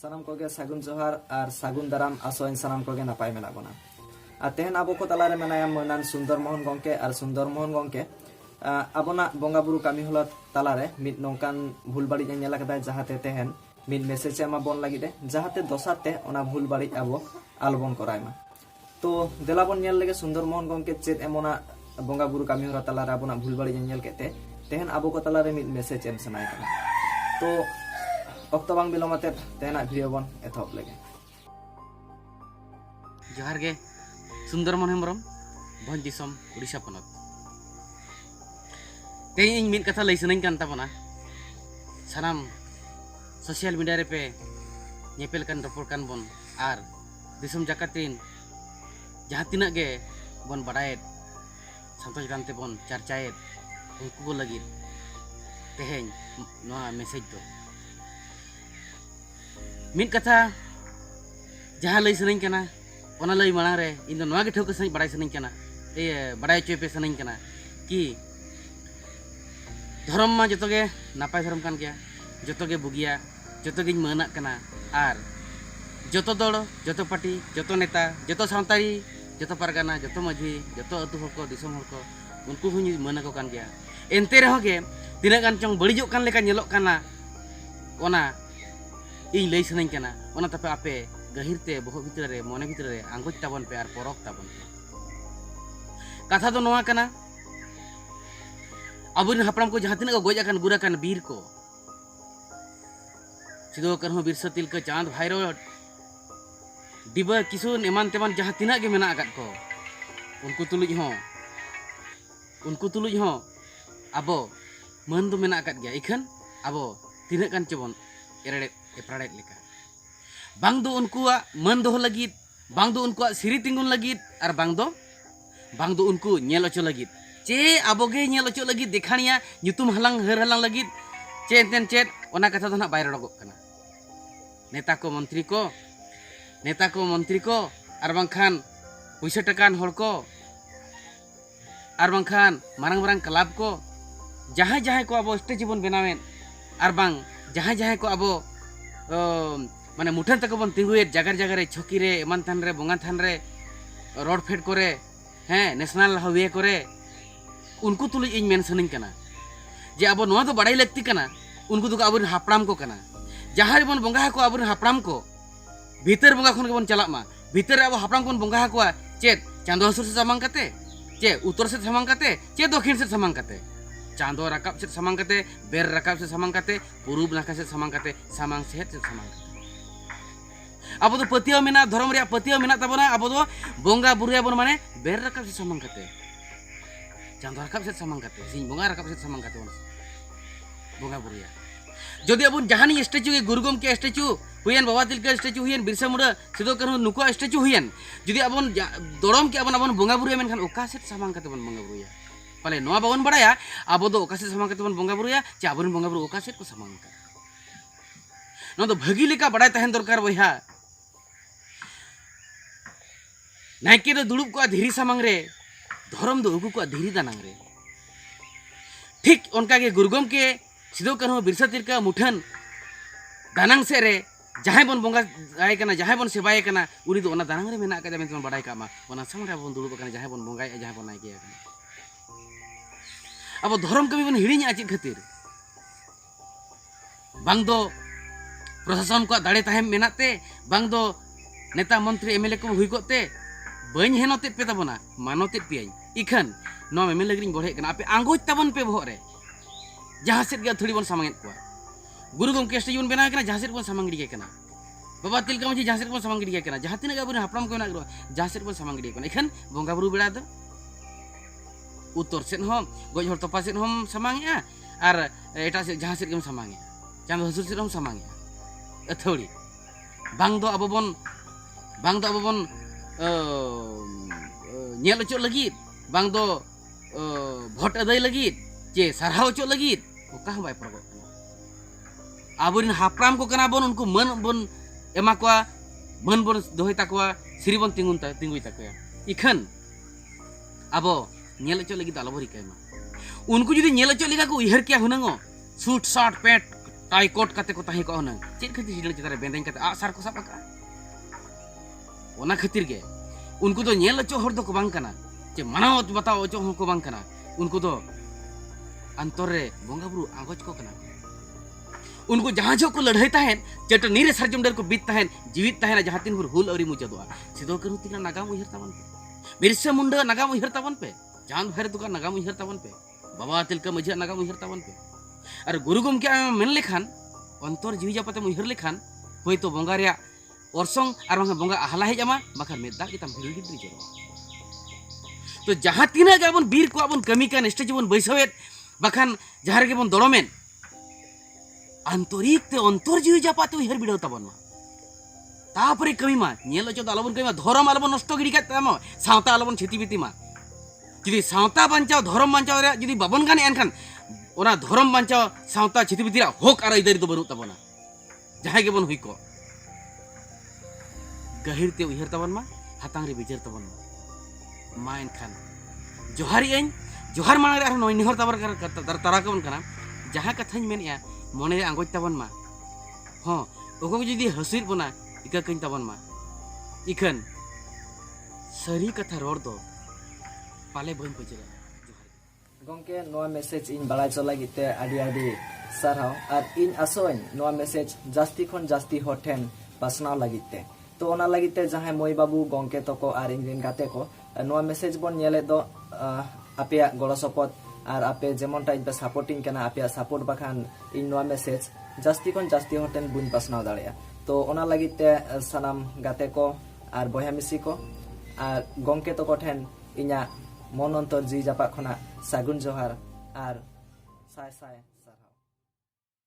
सानाम कोगे सागुन जोहार और सागुन दाराम आसोइन सानाम कोगे नापाय मेना बना और तेहन आबो को तलारे मेनाया मनान सुंदर मोहन गंके और सुंदर मोहन गंके आबोना बंगा बुरु कामी हला तलारे मिद नोंकान भूल बाड़ी नेला कदा जहाते तेहन मिद मेसेज एमा बन लागिदे जहाते दोसाते ओना भूल बाड़ी आबो आलबन करायमा तो देलाबन नेल लेगे सुंदर मोहन गंके चेत एमोना बंगा बुरु कामी हला तलारे आबोना भूल बाड़ी नेल केते तेहन आबो को तलारे मिद मेसेज एम सनाय कना तो अक्तो बांग बिलोमाते तेना भिडियो बन एथॉप लेगे जोहार गे सुंदर मोहन हेम्ब्रम भंज दिसम उड़ीसा पनत तेहिं मिद कथा लई सनाइन कान ताबना सानाम सोशल मीडिया रे पे नेपेल कान रपोड़ कान बन आर दिसम जाकातिन जहाँ तिना गे बन बड़ायत संतोष गानते बन चर्चायत उनको को लगी तेहें नोआ मैसेज दो मिद कथा जहाँ लई सनाइन काना ओना लई मांग रे इन दो नोआ गे ठोक सनाइन बड़ाय सनाइन काना बड़ाय चोय पे सनाइन काना कि धर्म मा जतो गे नापाय धर्म कान गया जतो गे बुगिया जतो गे माना काना आर जतो दल जतो पार्टी जतो नेता जतो सावतारी जतो पारगाना जतो माझी जतो अतु हर को दिसम हर को उनको हुनी माना को कान गया एनते रहो गे तिना गान चंग बड़िजो कान लेका नेलोक काना ओना इन लई सनाइन काना ओना तपे आपे गहिरते बहुत भितर रे मने भितर रे आंगुज ताबन पे आर परक ताबन कथा दो नोआ काना अबुन हपड़ाम को जहाँ तिना गज आकान गुर आकान बीर को सिदो करहो बिरसा तिलका चांद भाईरो डिबा किसुन एमान तेमान जहाँ तिना गे मेना आकात को उनको तुलुज हो अबो मन दो मेना आकात गया इखन अबो तिना कान चबन एरड़े एपराड़े लेका बांग दो उनकुआ मन दो लगित बांग दो उनकुआ सिरी तिंगुन लगित और बांग दो उनको नेल ओचो लगित चे आबोगे नेल ओचो लगित देखानिया ᱧᱩᱛᱩᱢ हलांग हर हलांग लगित चे एंतेन चेत ओना कथा दो ना बाय रडगो कना नेता को मंत्री को और बांखान पैसा टकान हर को और बांखान मारंग मारंग क्लब को जहाँ को अब स्टेज बन बनावेन और बांग जहाँ को अब माने मुठन तक बन तिंगुए जगार जगार रे छकी रे एमान थान रे बोंगा थान रे रोड फेड करे हैं नेशनल हाईवे करे उनको तुलुज इन मेन सनिन कना जे अब नोआ तो बड़ाई लगती कना उनको तो अब हापड़ाम को कना जहाँ रे बन बोंगा को अब हापड़ाम को भीतर बोंगा खन के बन चलाक मा भीतर अब हापड़ाम को बोंगा को चेत चांदो हसुर से सामांग कते चे उत्तर से सामांग कते चे दक्षिण से सामांग कते चांदो रकाब से सामांग कते बेर रकाब से सामांग कते पूर्व नाका से सामांग कते सामांग सेहत से सामांग कते अब तो पतिया मेना धर्म रे पतिया मेना तबना अब तो बोंगा बुरिया बन माने बेर रकाब से सामांग कते चांदो रकाब से सामांग कते सिंह बोंगा रकाब से सामांग कते बोंगा बुरिया जदि अब जहानी स्टेचू के गुरुगम के स्टेचू हुयन बाबा तिलका स्टेचू हुयन बिरसा मुंडा सिदो कान्हू नुको स्टेचू हुयन जदि अब दड़म के अब बोंगा बुरिया मेनखान ओका से सामांग कते बन बोंगा बुरिया पाले नोआ बाबन बड़ाया अब दो ओका से सामांग कते बन बोंगा बुरिया चे अब बोंगा बुरु ओका से को सामांग कते नो तो भागी लेका बड़ाय तहन दरकार बया नायके दो दुड़ुब को धीरी सामांग रे धर्म दो उगु को धीरी दानांग रे ठीक उनका के गुरुगम के सिदो कान्हू बिरसा तिलका मुठन दानांग से रे जहाँ बन बोंगा आए कना जहाँ बन सेवाए कना उनी दो ओना दानांग रे मेना का जमेन तुम बड़ाई कामा ओना सामने बन दुड़ुब कना जहाँ बन बोंगा जहाँ बन नायके कना अब धर्म कमी बन हिड़िñ आचित खातिर बांग दो प्रशासन को दाड़े ताहेम मेनाते बांग दो नेता मंत्री एमएलए को हुई कोते बइन हेनोते पे तबना मानोते पियाई इखन नो एमएलए गिरिñ बढ़े कना आपे आंगोज ताबन पे भोग रे जहाँ सेट गया थोड़ी बन सामांगेत को गुरु गमके स्टेज बन बना कना जहाँ सेट बन सामांग गिड़ी कना बाबा तिलका माझी जहाँ सेट बन सामांग गिड़ी कना जहाँ तिना गाबुन हापड़ाम को ना जहाँ सेट बन सामांग गिड़ी कना इखन बोंगा बुरु बेड़ा दो उत्तर सेट हम गज हर तोपा सेट हम सामांगे और एटा से जहाँ सेट गम सामांगे चांद हसुर सेट हम सामांगे अथौड़ी बांग दो अब बन नेल ओचो लगित बांग दो भोट अदाय लगित चे सरहाव ओचो लगित ओका हम बाय परगो आबुरिन हापड़ाम को कना बन उनको मन बन एमा कोआ मन बन दोहय ताकोआ सिरी बन तिंगुई ताकोया इखन अब नेल ओचो लगित आलो भरी कायमा उनको जुदी नेल ओचो लेगा को उहर क्या हुनंगो suit shirt pant tie coat काते को ताहे को हुनंग चेक खातिर हिडल चितारे बेंदें काते आसार को साब आका ओना खातिर गे उनको तो नेल अचो हर दो को बांग कना जे मनाओ बताओ अचो हो को बांग कना उनको तो अंतर रे बोंगा बुरु आगोज को कना उनको जहां जो को लड़ाई ताहेन चट नीरे सरजम डर को बीत ताहेन जीवित ताहेन जहां तीन भर हुल अरी मुचदवा सिदो करू तिना नागाम उहर तावन पे बिरसा मुंडा नागाम उहर तावन पे चांद भैर तुका नागाम उहर तावन पे बाबा तिलका मझिया नागाम उहर तावन पे और गुरु गमके मेन लेखान अंतर जीवी जापाते उहर लेखान होय तो बोंगा रे ओरसोंग और बोंगा आहला हेज आमा बाखा मेदा किताम भिड़ गिद्री जरो तो जहां तीना गे बन बीर को अपन कमी का निष्ठा जीवन बैसवेत बाखान जहां रे बन दड़ोमेन आंतरिक ते अंतर जीवी जापाते उहर बिड़ाव ताबन मा तापरे कमी मा नेल अचो आलोबन कमी मा धर्म आलोबन नष्ट गिड़ी का तामा सावता आलोबन छिति बिति मा जुदी सावता बांचाव धर्म बांचाव रे जुदी बाबन गाने एनखान ओना धर्म बांचाव सावता छिति बिति रा होक आर इदारी तो बनु ताबना जहां गे बन हुई को गहिर ते उहर ताबन मा हातांग रे बिजर ताबन मा एनखान जोहारी एन जोहार मांग रे नय निहर ताबर कर तारा कबन कना जहां कथाñ मेनया मने आंगोज ताबन मा हां ओको जुदी हसिर बना इका कइन ताबन मा इखन सरी कथा रोड दो पाले बन पजरा गंके नोआ मेसेज इन बालाय चला गिते आदि आदि सारहाव और इन आसोइन नोआ मेसेज जास्ती खन जास्ती होठेन पासनाव लागिते तो ओना लागिते जहां मोय बाबू गंके तको और इंग्रिन गाते को नोआ मेसेज बन नेले दो आपेया गड़ो सपद और आपे जेमन टाइप सपोर्टिंग केना आपेया सपोर्ट बाखान इन नोआ मेसेज जास्ती खन जास्ती होठेन बुन पासनाव दाड़िया तो ओना लागिते सनाम गाते को और बया मिसी को और गंके तको ठेन इना मन अंतर जी जापा खना सागुन जोहार और साय साय